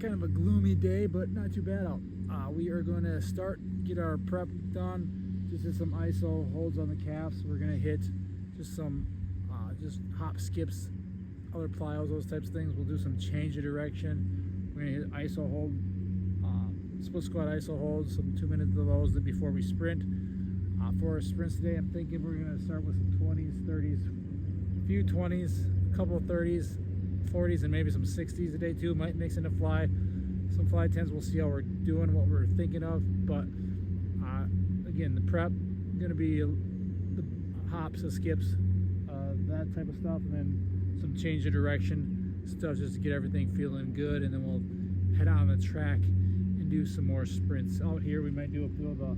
Kind of a gloomy day, but not too bad out. We are going to get our prep done. Just did some iso holds on the calves. We're going to hit just some just hop skips, other plyos, those types of things. We'll do some change of direction. We're going to hit iso hold, split squat iso holds, some 2 minutes of those before we sprint. For our sprints today, I'm thinking we're going to start with some 20s, 30s, a few 20s, a couple of 30s, 40s, and maybe some 60s today too. Might mix in a fly, some fly 10s. We'll see how we're doing, what we're thinking of. But again, the prep going to be the hops, the skips, that type of stuff, and then some change of direction stuff just to get everything feeling good. And then we'll head out on the track and do some more sprints. Out here, we might do a few of the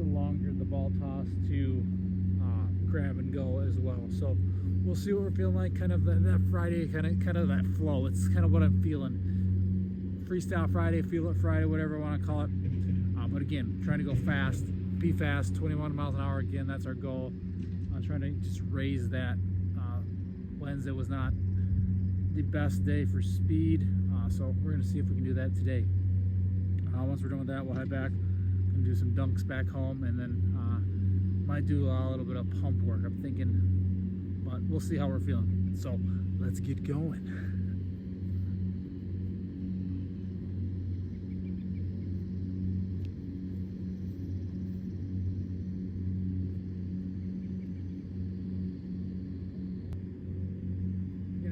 longer, the ball toss to grab and go as well. So we'll see what we're feeling like. Kind of that Friday, kind of that flow. It's kind of what I'm feeling. Freestyle Friday, feel it Friday, whatever I want to call it. But again, trying to go fast, be fast, 21 miles an hour. Again, that's our goal. Trying to just raise that. Wednesday was not the best day for speed, so we're going to see if we can do that today. Once we're done with that, we'll head back and do some dunks back home, and then might do a little bit of pump work, I'm thinking, but we'll see how we're feeling. So let's get going.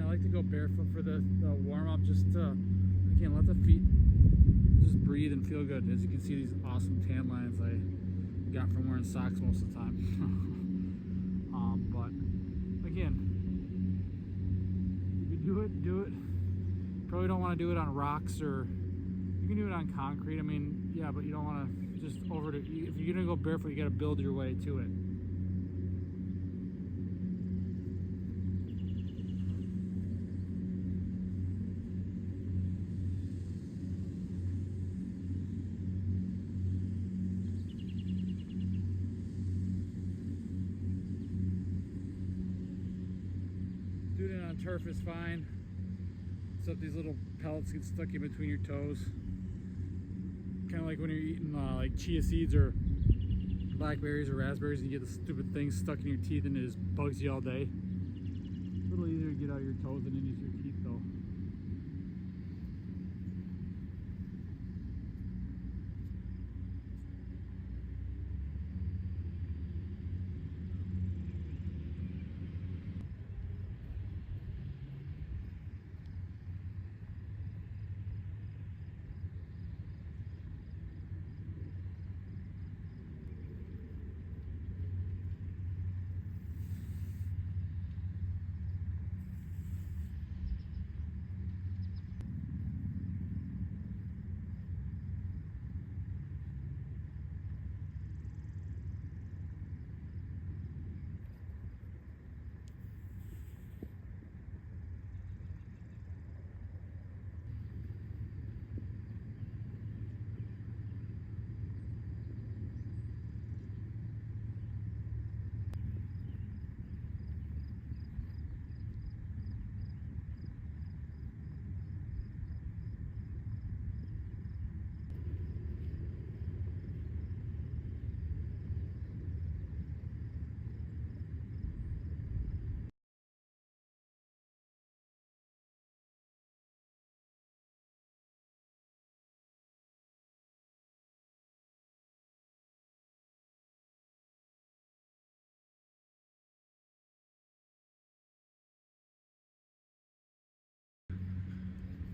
I like to go barefoot for the warm-up, just to, again, let the feet just breathe and feel good. As you can see, these awesome tan lines I got from wearing socks most of the time. But again, if you do it. Probably don't want to do it on rocks, or you can do it on concrete. I mean, yeah, but you don't want to just if you're gonna go barefoot, you got to build your way to it. Doing it on turf is fine, except these little pellets get stuck in between your toes. Kind of like when you're eating like chia seeds or blackberries or raspberries, and you get the stupid things stuck in your teeth and it just bugs you all day. A little easier to get out of your toes than into your teeth though.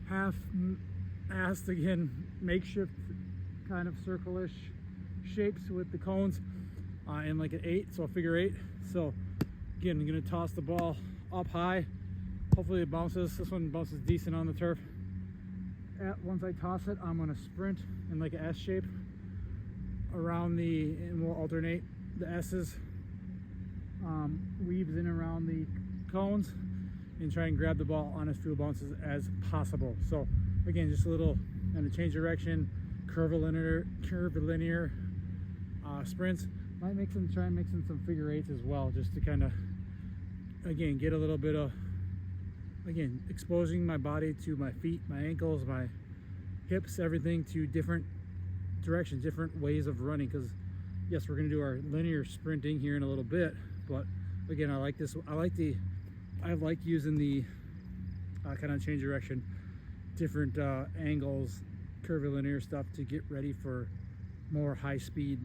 Half-assed again, makeshift kind of circle-ish shapes with the cones in like an 8, so a figure 8. So again, I'm gonna toss the ball up high. Hopefully it bounces. This one bounces decent on the turf. Once I toss it, I'm gonna sprint in like an S shape around and we'll alternate the S's, weaves in around the cones, and try and grab the ball on as few bounces as possible. So again, just a little kind of change direction, curvilinear sprints. Might try and mix in some figure 8s as well, just to kind of, again, get a little bit of, again, exposing my body to my feet, my ankles, my hips, everything to different directions, different ways of running. Because yes, we're going to do our linear sprinting here in a little bit, but again, I like this. I like using the kind of change direction, different angles, curvilinear stuff to get ready for more high speed,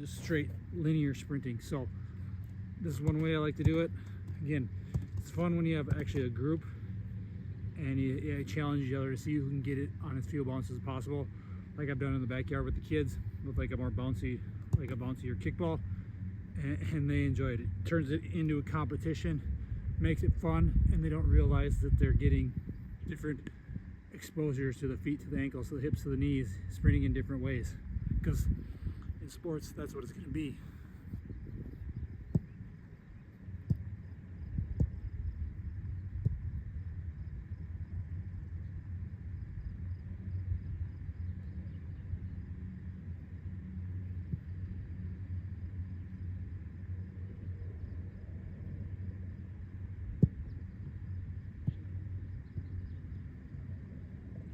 just straight linear sprinting. So this is one way I like to do it. Again, it's fun when you have actually a group and you challenge each other to see who can get it on as few bounces as possible, like I've done in the backyard with the kids, with like a more bouncy, like a bouncier kickball, and they enjoy it. It turns it into a competition, makes it fun, and they don't realize that they're getting different exposures to the feet, to the ankles, to the hips, to the knees, sprinting in different ways. Because in sports, that's what it's going to be.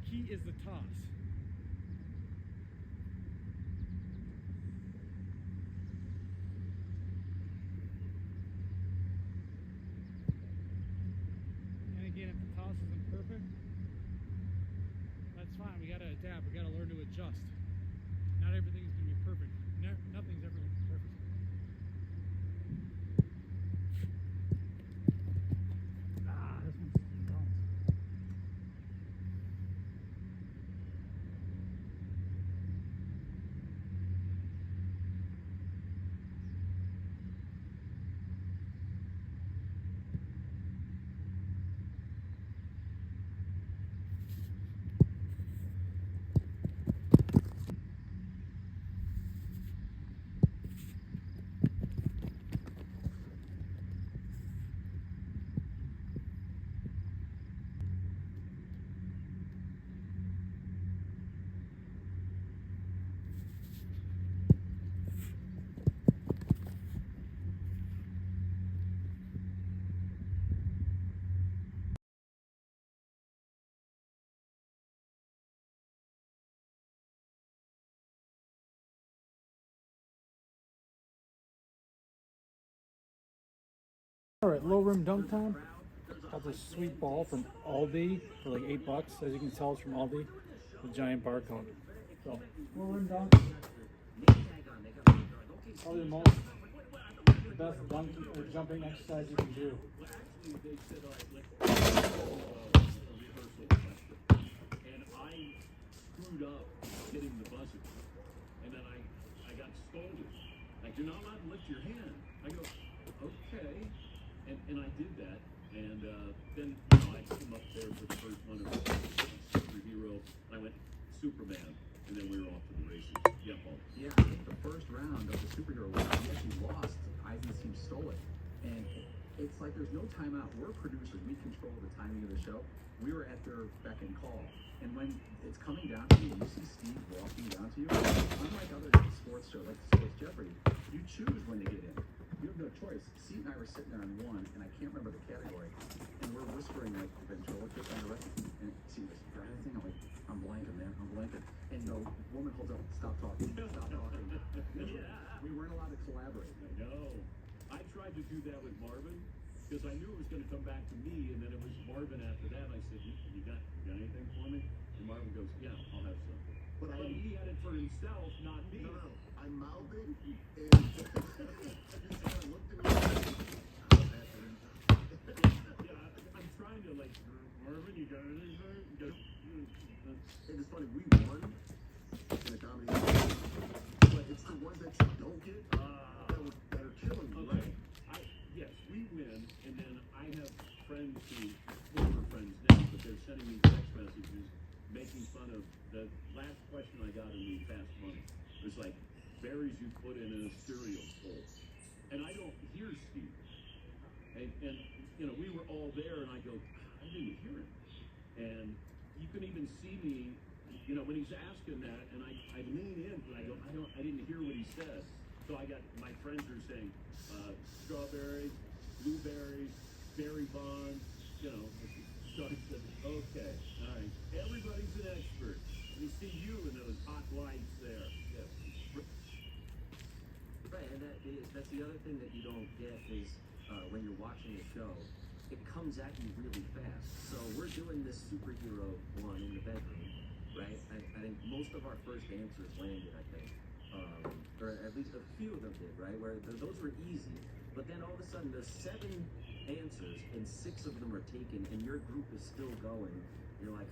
The key is the toss. Again, if the toss isn't perfect, that's fine. We gotta adapt. We gotta learn to adjust. Not everything's gonna be perfect. Nothing's ever gonna be perfect. This one's dumb. All right, low rim dunk time. Got this sweet ball from Aldi for like $8. As you can tell, it's from Aldi. The giant barcode. So low rim dunk. Probably the best dunking or jumping exercise you can do. And I screwed up getting the buzzer, and then I got scolded. Like, you're not allowed to lift your hand. I go, okay. And I did that, and then I came up there for the first one of superhero. I went Superman, and then we were off to the races. Yeah, Paul. Yeah, I think the first round of the superhero round, we actually lost. Eisen's team stole it, and it's like there's no timeout. We're producers. We control the timing of the show. We were at their beck and call, and when it's coming down to you, you see Steve walking down to you. Unlike other sports shows, like Sports Jeopardy, you choose when to get in. You have no choice. Steve and I were sitting there on one, and I can't remember the category, and we're whispering like ventriloquist on the rest. And Steve goes, "Got anything?" I'm like, "I'm blanking, man. I'm blanking." And the woman holds up, "Stop talking. Stop talking." Yeah. We weren't allowed to collaborate. No. I tried to do that with Marvin, because I knew it was going to come back to me, and then it was Marvin after that. I said, you got anything for me? And Marvin goes, yeah, I'll have some. But he had it for himself, not me. No. I mouthed it, and he kind of looked at me. Yeah, I'm trying to, like, Marvin, you got anything? And it's funny, we won in a comedy, but it's the ones that you don't get that are killing you, Okay. right? Yes, we win, and then I have friends who, former friends now, but they're sending me text messages making fun of the last question I got in the Fast Money. It was like, berries you put in a cereal bowl. And I don't hear Steve. And you know, we were all there, and I go, I didn't hear him. And you can even see me, you know, when he's asking that, and I lean in, and I go, I didn't hear what he said. So I got, my friends are saying, strawberries, blueberries, berry bonds, you know. So I said, okay, all right, everybody's an expert. And he the other thing that you don't get is when you're watching a show, it comes at you really fast. So we're doing this superhero one in the bedroom, right? I think most of our first answers landed, I think. Or at least a few of them did, right? Where those were easy. But then all of a sudden there's 7 answers and 6 of them are taken and your group is still going. You're like,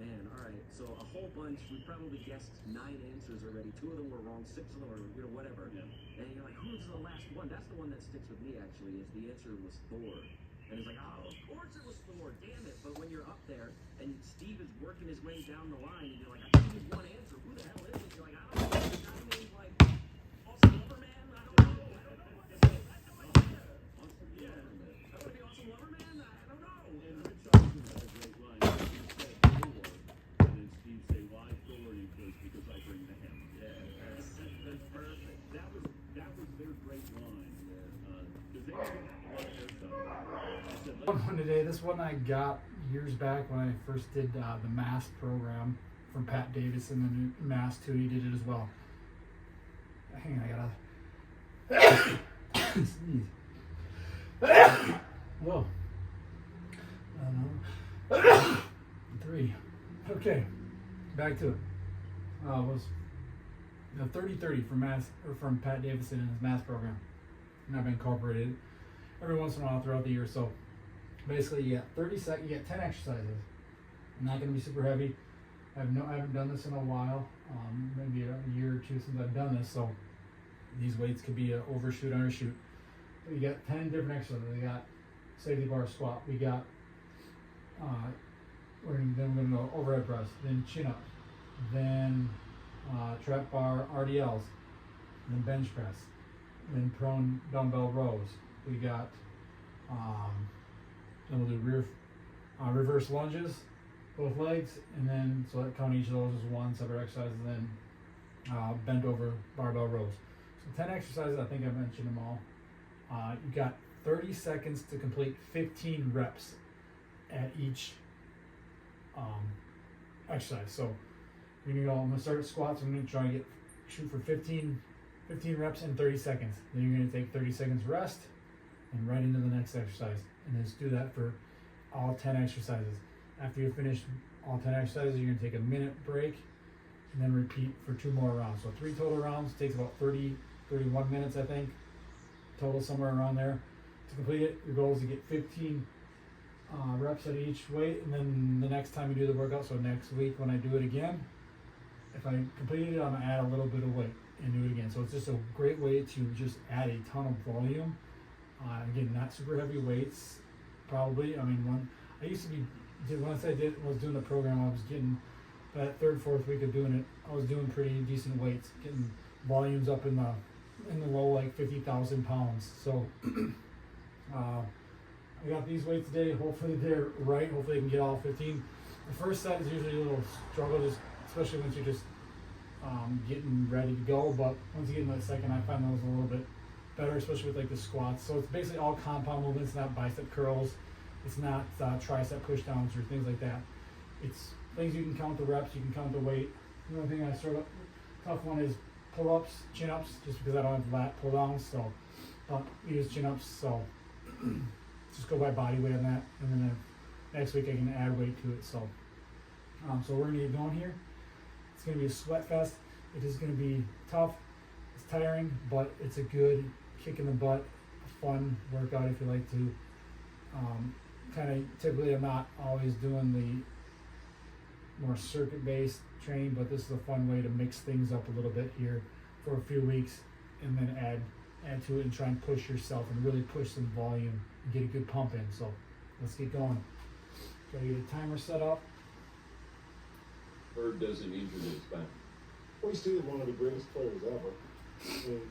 man, all right. So a whole bunch, we probably guessed 9 answers already. 2 of them were wrong, 6 of them were, whatever. Yeah. And you're like, who's the last one? That's the one that sticks with me, actually, is the answer was Thor. And it's like, oh, of course it was Thor, damn it. But when you're up there and Steve is working his way down the line and you're like, I can use one answer. Who the hell is it? You're like, I don't know. The guy named, like, Awesome Loverman? I don't know. I have no idea. Awesome, yeah. I want to be Awesome Loverman? I don't know. And Rich Eisen had a great line. He said Thor, and then Steve say, why Thor? And he goes, because I bring the hammer. Yeah, that's perfect. That was their great line. Because they didn't have a lot of airtime. I said, One today. This one I got years back when I first did the Mass program from Pat Davidson, and Mass 2, he did it as well. Hang on, I gotta sneeze. Whoa. 3. Okay, back to it. Was 30-30 from Mass, or from Pat Davidson in his Mass program, and I've incorporated every once in a while throughout the year. So basically, you get 30 seconds, you get 10 exercises. I'm not going to be super heavy. I haven't done this in a while, maybe a year or 2 since I've done this. So these weights could be an overshoot, undershoot. So you got 10 different exercises. We got safety bar squat. We got we're gonna go overhead press, then chin up, then trap bar RDLs, then bench press, then prone dumbbell rows. We got then we'll do reverse lunges, both legs, and then so that count each of those as one separate exercise, and then bent over barbell rows. So 10 exercises. I think I mentioned them all. You got 30 seconds to complete 15 reps at each exercise. So I'm gonna start at squats. I'm gonna try to shoot for 15 reps in 30 seconds. Then you're gonna take 30 seconds rest and right into the next exercise. And just do that for all 10 exercises. After you finish all 10 exercises, you're gonna take a minute break and then repeat for 2 more rounds. So 3 total rounds, takes about 31 minutes, I think, total, somewhere around there. To complete it, your goal is to get 15 reps at each weight, and then the next time you do the workout, so next week when I do it again, if I completed it, I'm gonna add a little bit of weight and do it again. So it's just a great way to just add a ton of volume. Again, not super heavy weights, probably. I mean, once I was doing the program, I was getting that 3rd, 4th week of doing it, I was doing pretty decent weights, getting volumes up in the low, like 50,000 pounds. So I got these weights today. Hopefully they're right. Hopefully I can get all 15. The first set is usually a little struggle, especially once you're just getting ready to go. But once you get into the second, I find those a little bit better, especially with like the squats. So it's basically all compound movements, not bicep curls. It's not tricep push downs or things like that. It's things you can count the reps, you can count the weight. The only thing I sort of tough one is pull-ups, chin-ups, just because I don't have lat pull-downs. So don't use chin-ups. So just go by body weight on that, and then next week I can add weight to it. So so we're gonna get going here. It's gonna be a sweat fest. It is gonna be tough. It's tiring, but it's a good kick in the butt, fun workout if you like to. Kind of typically I'm not always doing the more circuit-based training, but this is a fun way to mix things up a little bit here for a few weeks, and then add to it and try and push yourself and really push some volume and get a good pump in. So let's get going. Try to get a timer set up. Bird doesn't injure his back. Well, he's still one of the greatest players ever. And,